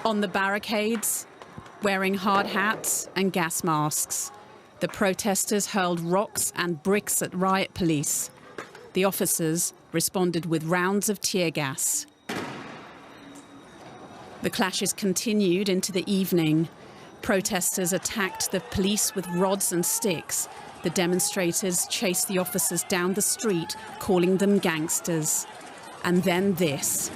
On the barricades, wearing hard hats and gas masks, the protesters hurled rocks and bricks at riot police. The officers responded with rounds of tear gas. The clashes continued into the evening. Protesters attacked the police with rods and sticks. The demonstrators chased the officers down the street, calling them gangsters. And then this.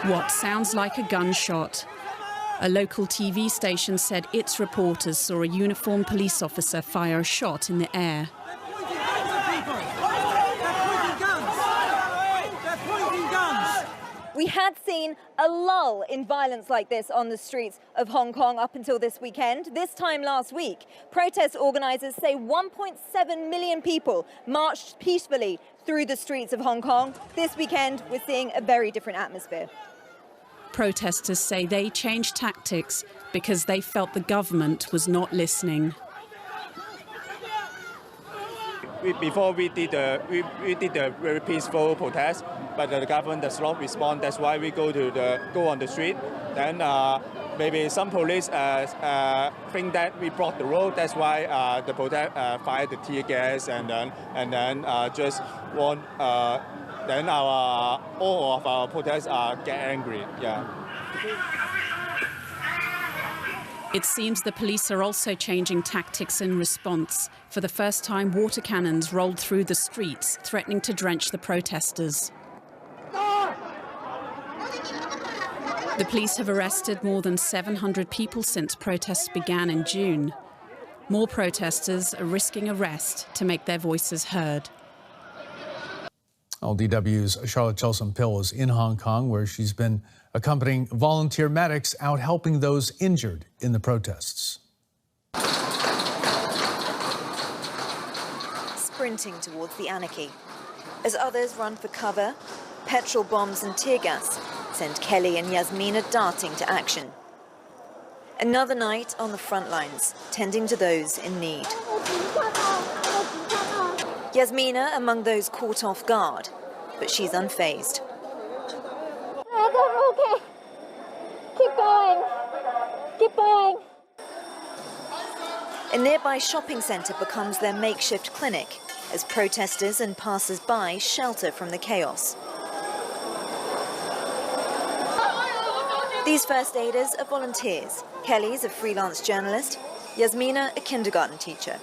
What sounds like a gunshot. A local TV station said its reporters saw a uniformed police officer fire a shot in the air. We had seen a lull in violence like this on the streets of Hong Kong up until this weekend. This time last week, protest organisers say 1.7 million people marched peacefully through the streets of Hong Kong. This weekend, we're seeing a very different atmosphere. Protesters say they changed tactics because they felt the government was not listening. Before we did a very peaceful protest, but the government does not respond. That's why we go on the street. Then maybe some police think that we blocked the road. That's why the protest fired the tear gas and then just want. Then all of our protests get angry. Yeah. It seems the police are also changing tactics in response. For the first time, water cannons rolled through the streets, threatening to drench the protesters. The police have arrested more than 700 people since protests began in June. More protesters are risking arrest to make their voices heard. LDW's Charlotte Chelsom-Pill is in Hong Kong, where she's been accompanying volunteer medics out helping those injured in the protests. Sprinting towards the anarchy. As others run for cover, petrol bombs and tear gas send Kelly and Yasmina darting to action. Another night on the front lines, tending to those in need. Yasmina among those caught off guard, but she's unfazed. Okay. Keep going. Keep going. A nearby shopping centre becomes their makeshift clinic as protesters and passers-by shelter from the chaos. These first aiders are volunteers. Kelly's a freelance journalist, Yasmina a kindergarten teacher.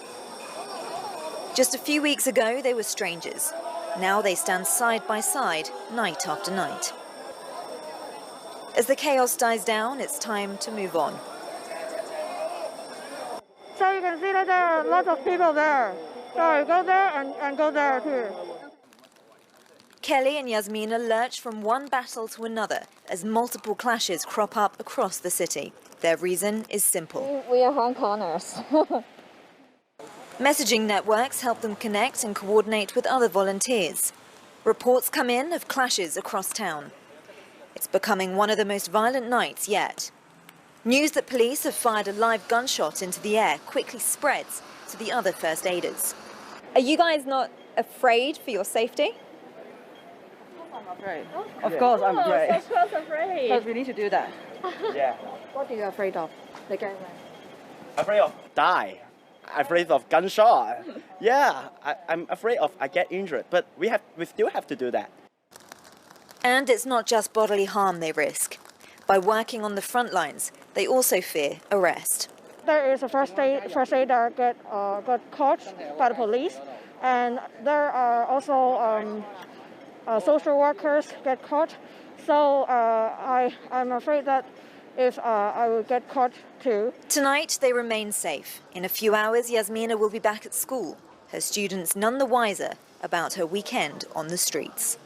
Just a few weeks ago, they were strangers. Now they stand side by side, night after night. As the chaos dies down, it's time to move on. So you can see that there are lots of people there. So go there and go there too. Kelly and Yasmina lurch from one battle to another as multiple clashes crop up across the city. Their reason is simple. We are Hong Kongers. Messaging networks help them connect and coordinate with other volunteers. Reports come in of clashes across town. It's becoming one of the most violent nights yet. News that police have fired a live gunshot into the air quickly spreads to the other first aiders. Are you guys not afraid for your safety? I'm afraid. Of course I'm afraid. Of course afraid. Because we need to do that. Yeah. What are you afraid of? Afraid of die. Afraid of gunshot. Yeah, I'm afraid of I get injured, but we still have to do that. And it's not just bodily harm they risk. By working on the front lines, they also fear arrest. There is a first aider got caught by the police, and there are also social workers get caught. So I'm afraid that if I will get caught too. Tonight they remain safe. In a few hours, Yasmina will be back at school. Her students none the wiser about her weekend on the streets.